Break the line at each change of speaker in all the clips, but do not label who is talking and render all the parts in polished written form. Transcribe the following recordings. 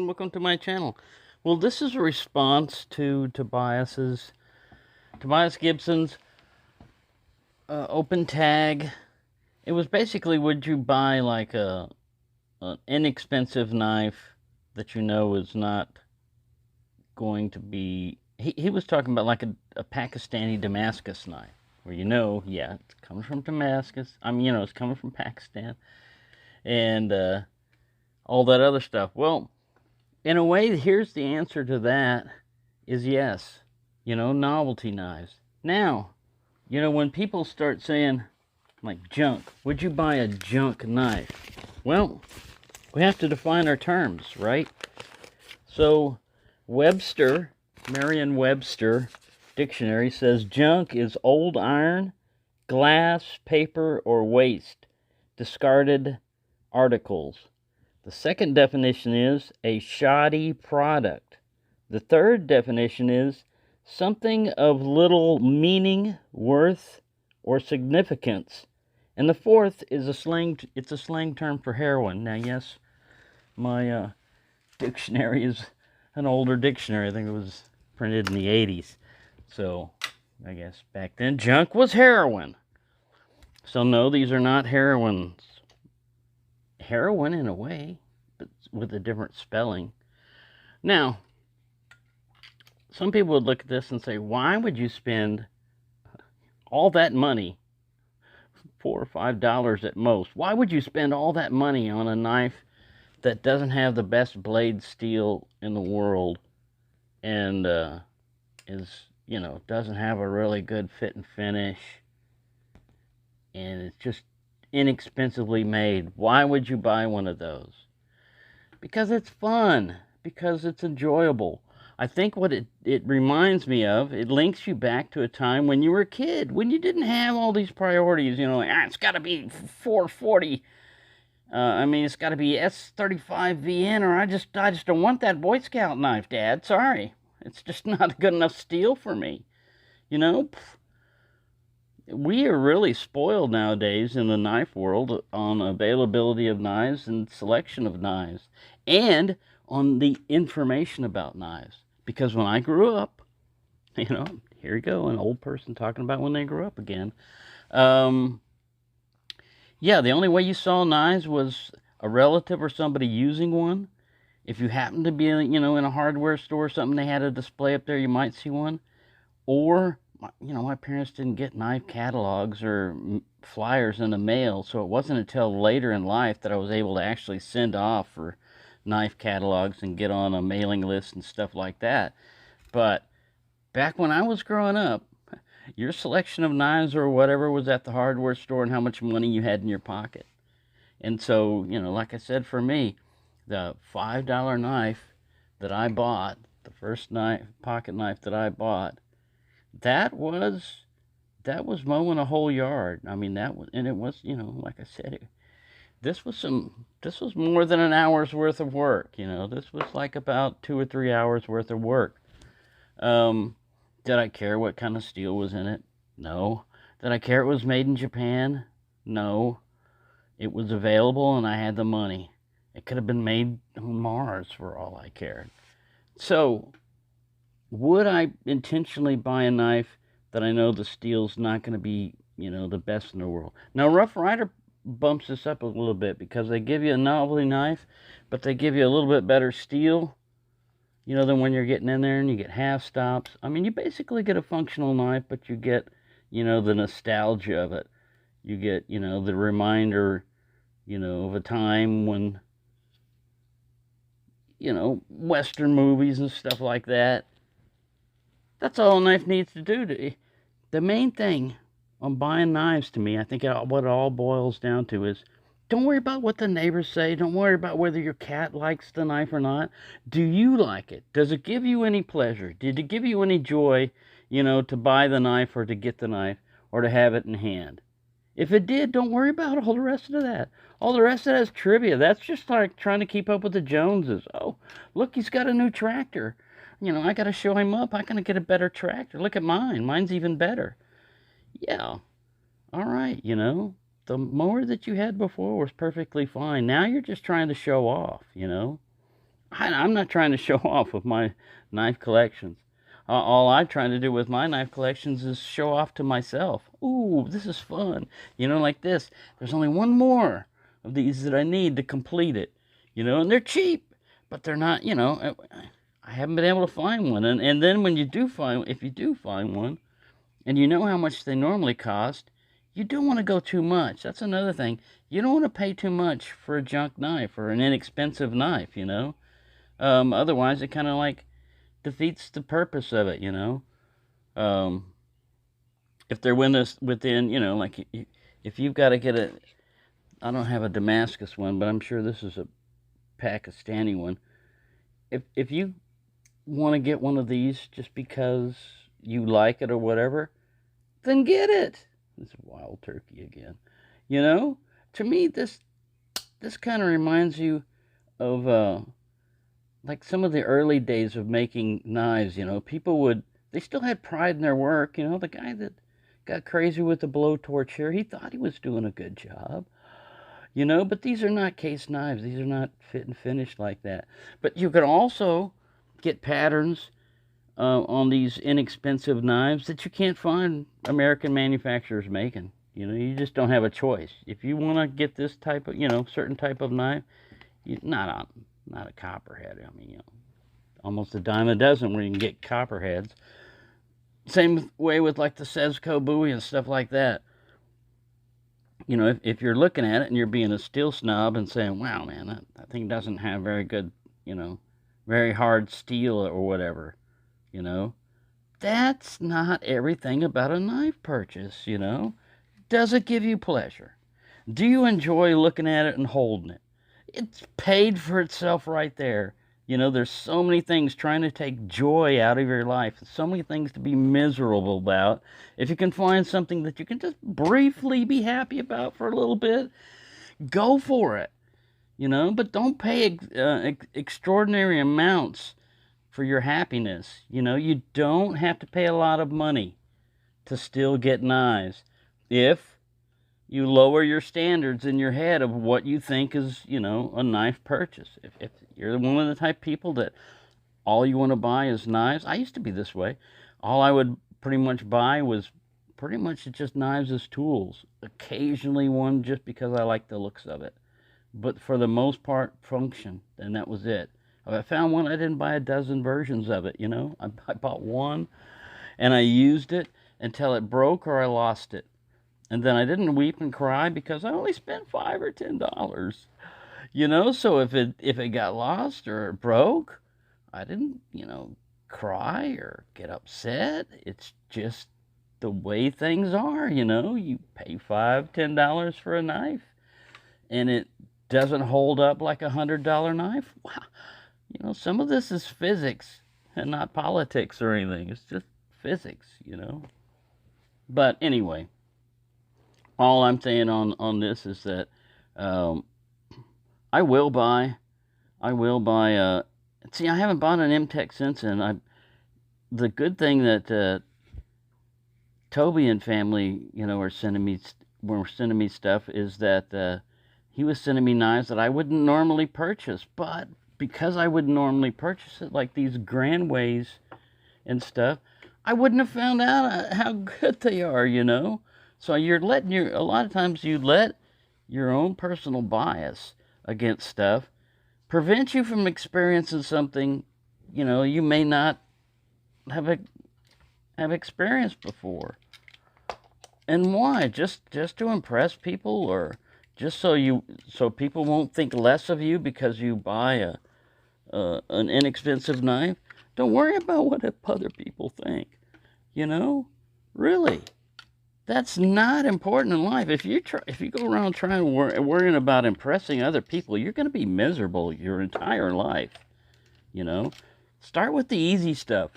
and welcome to my channel. Well, this is a response to Tobias Gibson's open tag. It was basically, would you buy like an inexpensive knife that you know is not going to be... He was talking about like a Pakistani Damascus knife, where yeah, it comes from Damascus. It's coming from Pakistan, and all that other stuff. Well, in a way, here's the answer to that is yes. Novelty knives. Now, when people start saying, like, junk, would you buy a junk knife? Well, we have to define our terms, right? So, Merriam-Webster dictionary says junk is old iron, glass, paper, or waste, discarded articles. The second definition is a shoddy product. The third definition is something of little meaning, worth, or significance. And the fourth is it's a slang term for heroin. Now, yes, my dictionary is an older dictionary. I think it was printed in the 80s. So, I guess back then, junk was heroin. So, no, these are not heroines. Heroin in a way, but with a different spelling. Now, some people would look at this and say, why would you spend all that money, $4 or $5 at most? Why would you spend all that money on a knife that doesn't have the best blade steel in the world and doesn't have a really good fit and finish, and it's just inexpensively made? Why would you buy one of those? Because it's fun, because it's enjoyable. I think what it reminds me of, it links you back to a time when you were a kid, when you didn't have all these priorities, like, it's got to be 440. It's got to be S35VN, or I just don't want that Boy Scout knife, Dad. Sorry. It's just not good enough steel for me. We are really spoiled nowadays in the knife world on availability of knives and selection of knives, and on the information about knives. Because when I grew up, here we go, an old person talking about when they grew up again. Yeah, the only way you saw knives was a relative or somebody using one. If you happened to be, in a hardware store or something, they had a display up there, you might see one. Or, my parents didn't get knife catalogs or flyers in the mail, so it wasn't until later in life that I was able to actually send off for knife catalogs and get on a mailing list and stuff like that. But back when I was growing up, your selection of knives or whatever was at the hardware store and how much money you had in your pocket. And so, like I said, for me, the $5 knife that I bought, the first pocket knife that I bought, that was mowing a whole yard. It was, like I said, this was more than an hour's worth of work. This was like about 2 or 3 hours worth of work. Did I care what kind of steel was in it? No. Did I care it was made in Japan? No. It was available and I had the money. It could have been made on Mars for all I cared. So, would I intentionally buy a knife that I know the steel's not going to be, the best in the world? Now, Rough Rider bumps this up a little bit because they give you a novelty knife, but they give you a little bit better steel, than when you're getting in there and you get half stops. You basically get a functional knife, but you get, the nostalgia of it. You get, the reminder, of a time when, Western movies and stuff like that. That's all a knife needs to do. The main thing on buying knives, to me, I think what it all boils down to is, don't worry about what the neighbors say. Don't worry about whether your cat likes the knife or not. Do you like it? Does it give you any pleasure? Did it give you any joy, to buy the knife or to get the knife or to have it in hand? If it did, don't worry about all the rest of that. All the rest of that is trivia. That's just like trying to keep up with the Joneses. Oh, look, he's got a new tractor. I got to show him up. I'm going to get a better tractor. Look at mine. Mine's even better. Yeah. All right, the mower that you had before was perfectly fine. Now you're just trying to show off, I'm not trying to show off with my knife collections. All I'm trying to do with my knife collections is show off to myself. Ooh, this is fun. Like this. There's only one more of these that I need to complete it. And they're cheap, but they're not, I haven't been able to find one. And then when if you do find one, and you know how much they normally cost, you don't want to go too much. That's another thing. You don't want to pay too much for a junk knife or an inexpensive knife. Otherwise, it kind of like defeats the purpose of it. Um, if they're within, like if you've got to get I don't have a Damascus one, but I'm sure this is a Pakistani one. If you want to get one of these just because you like it or whatever, then get it. It's wild turkey again. To me, this kind of reminds you of like some of the early days of making knives. They still had pride in their work. The guy that got crazy with the blowtorch here, he thought he was doing a good job. But these are not case knives. These are not fit and finished like that. But you can also get patterns on these inexpensive knives that you can't find American manufacturers making. You just don't have a choice. If you want to get this type of, certain type of knife, not a copperhead. I mean, almost a dime a dozen where you can get copperheads. Same way with like the Sezco Bowie and stuff like that. If you're looking at it and you're being a steel snob and saying, wow, man, that thing doesn't have very good, very hard steel or whatever, that's not everything about a knife purchase. Does it give you pleasure? Do you enjoy looking at it and holding it? It's paid for itself right there. There's so many things trying to take joy out of your life, so many things to be miserable about. If you can find something that you can just briefly be happy about for a little bit, go for it. But don't pay extraordinary amounts for your happiness. You don't have to pay a lot of money to still get knives if you lower your standards in your head of what you think is, a knife purchase. If you're one of the type of people that all you want to buy is knives, I used to be this way. All I would pretty much buy was pretty much just knives as tools. Occasionally one just because I like the looks of it. But for the most part, function, and that was it. If I found one, I didn't buy a dozen versions of it, I bought one, and I used it until it broke or I lost it. And then I didn't weep and cry because I only spent $5 or $10. So if it got lost or it broke, I didn't, cry or get upset. It's just the way things are. You pay $5, $10 for a knife, and it doesn't hold up like $100 knife. Wow. Some of this is physics and not politics or anything. It's just physics. But anyway. All I'm saying on this is that I will buy. See, I haven't bought an M-Tech since then. The good thing that Toby and family, were sending me stuff is that he was sending me knives that I wouldn't normally purchase, but because I wouldn't normally purchase it, like these Grandways and stuff, I wouldn't have found out how good they are. So a lot of times you let your own personal bias against stuff prevent you from experiencing something, you may not have experienced before. And why? Just to impress people, or just so people won't think less of you because you buy an inexpensive knife? Don't worry about what other people think. Really. That's not important in life. If you go around worrying about impressing other people, you're going to be miserable your entire life. Start with the easy stuff.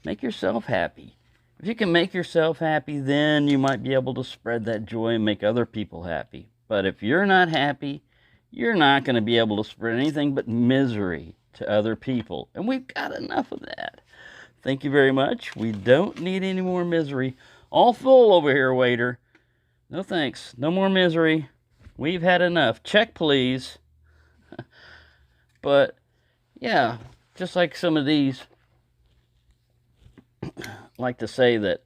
Make yourself happy. If you can make yourself happy, then you might be able to spread that joy and make other people happy. But if you're not happy, you're not going to be able to spread anything but misery to other people. And we've got enough of that. Thank you very much. We don't need any more misery. All full over here, waiter. No thanks. No more misery. We've had enough. Check, please. But yeah, just like some of these, like to say that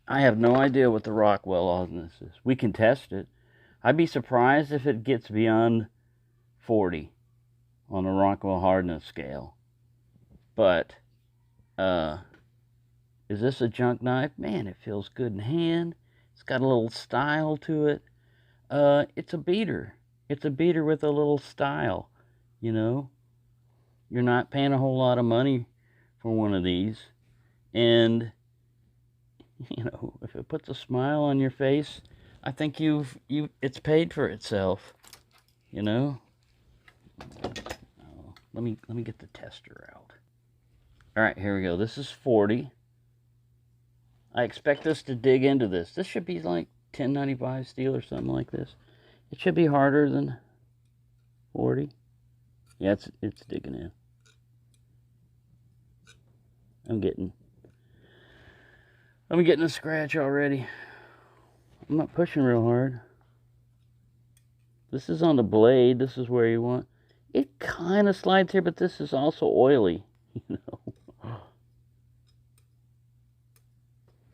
I have no idea what the Rockwell hardness is. We can test it. I'd be surprised if it gets beyond 40 on the Rockwell hardness scale. But, is this a junk knife? Man, it feels good in hand. It's got a little style to it. It's a beater. It's a beater with a little style, you know? You're not paying a whole lot of money for one of these. And, you know, if it puts a smile on your face, I think it's paid for itself, you know? Oh, let me get the tester out. All right, here we go. This is 40. I expect us to dig into this. This should be like 1095 steel or something like this. It should be harder than 40. Yeah, it's digging in. I'm getting a scratch already. I'm not pushing real hard. This is on the blade. This is where you want. It kind of slides here, but this is also oily, you know.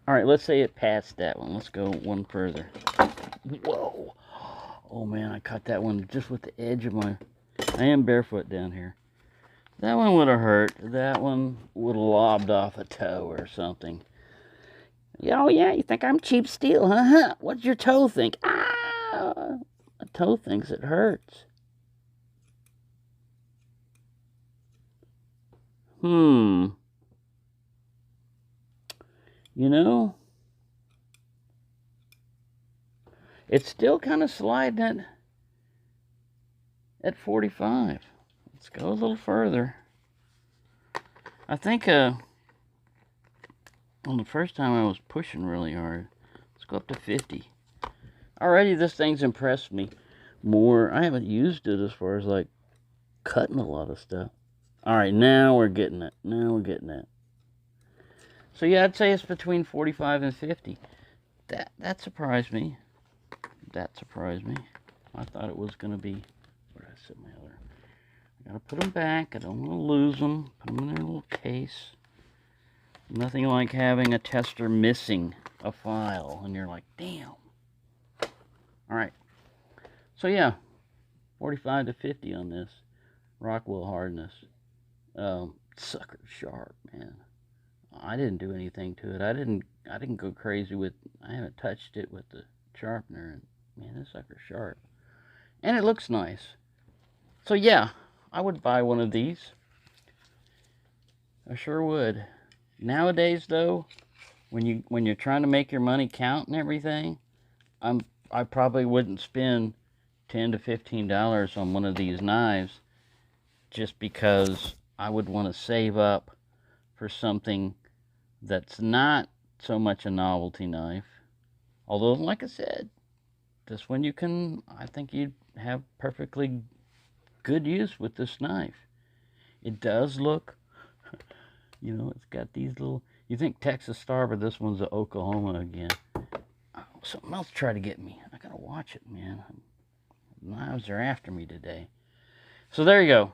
All right, let's say it passed that one. Let's go one further. Whoa. Oh, man, I caught that one just with the edge of my... I am barefoot down here. That one would have hurt. That one would have lobbed off a toe or something. Oh, yeah, you think I'm cheap steel, huh? What's your toe think? Ah! A toe thinks it hurts. You know, it's still kind of sliding at 45. Let's go a little further. I think on the first time I was pushing really hard. Let's go up to 50. Already this thing's impressed me more. I haven't used it as far as like cutting a lot of stuff. All right, now we're getting it. Now we're getting it. So yeah, I'd say it's between 45 and 50. That surprised me. That surprised me. I thought it was gonna be. Where did I set my other? I gotta put them back. I don't want to lose them. Put them in their little case. Nothing like having a tester missing a file, and you're like, damn. All right. So yeah, 45 to 50 on this Rockwell hardness. Sucker sharp, man. I didn't do anything to it. I didn't go crazy with. I haven't touched it with the sharpener, and man, this sucker's sharp, and it looks nice. So yeah, I would buy one of these. I sure would. Nowadays, though, when you're trying to make your money count and everything, I probably wouldn't spend $10 to $15 on one of these knives, just because I would want to save up for something that's not so much a novelty knife. Although, like I said, this one I think you'd have perfectly good use with this knife. It does look, you know, it's got these little, you think Texas Star, but this one's a Oklahoma again. Oh, something else tried to get me. I gotta watch it, man. Knives are after me today. So there you go.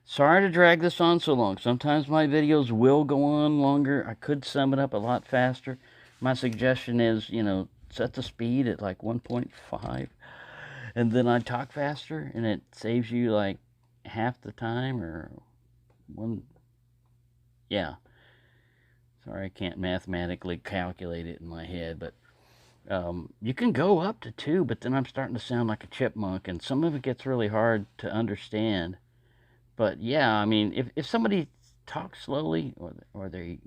Sorry to drag this on so long. Sometimes my videos will go on longer. I could sum it up a lot faster. My suggestion is, you know, set the speed at like 1.5. And then I talk faster, and it saves you like half the time or one. Yeah. Sorry, I can't mathematically calculate it in my head, but you can go up to 2, but then I'm starting to sound like a chipmunk, and some of it gets really hard to understand. But yeah, I mean, if somebody talks slowly or they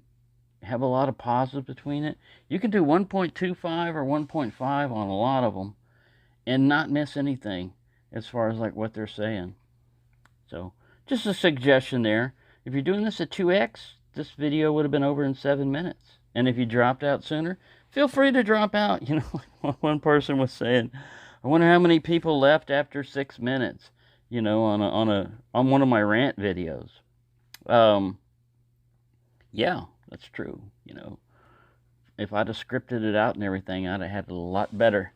have a lot of pauses between it, you can do 1.25 or 1.5 on a lot of them and not miss anything as far as like what they're saying. So just a suggestion there. If you're doing this at 2x, this video would have been over in 7 minutes. And if you dropped out sooner, feel free to drop out. You know, like one person was saying, I wonder how many people left after 6 minutes. You know, on one of my rant videos. Yeah, that's true. You know, if I'd have scripted it out and everything, I'd have had a lot better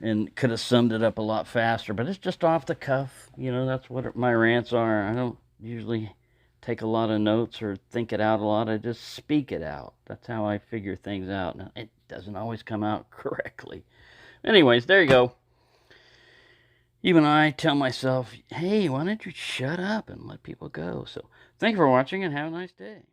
and could have summed it up a lot faster, but it's just off the cuff. You know, that's what my rants are. I don't usually take a lot of notes or think it out a lot. I just speak it out. That's how I figure things out. Now, it doesn't always come out correctly. Anyways, there you go. Even I tell myself, hey, why don't you shut up and let people go? So thank you for watching and have a nice day.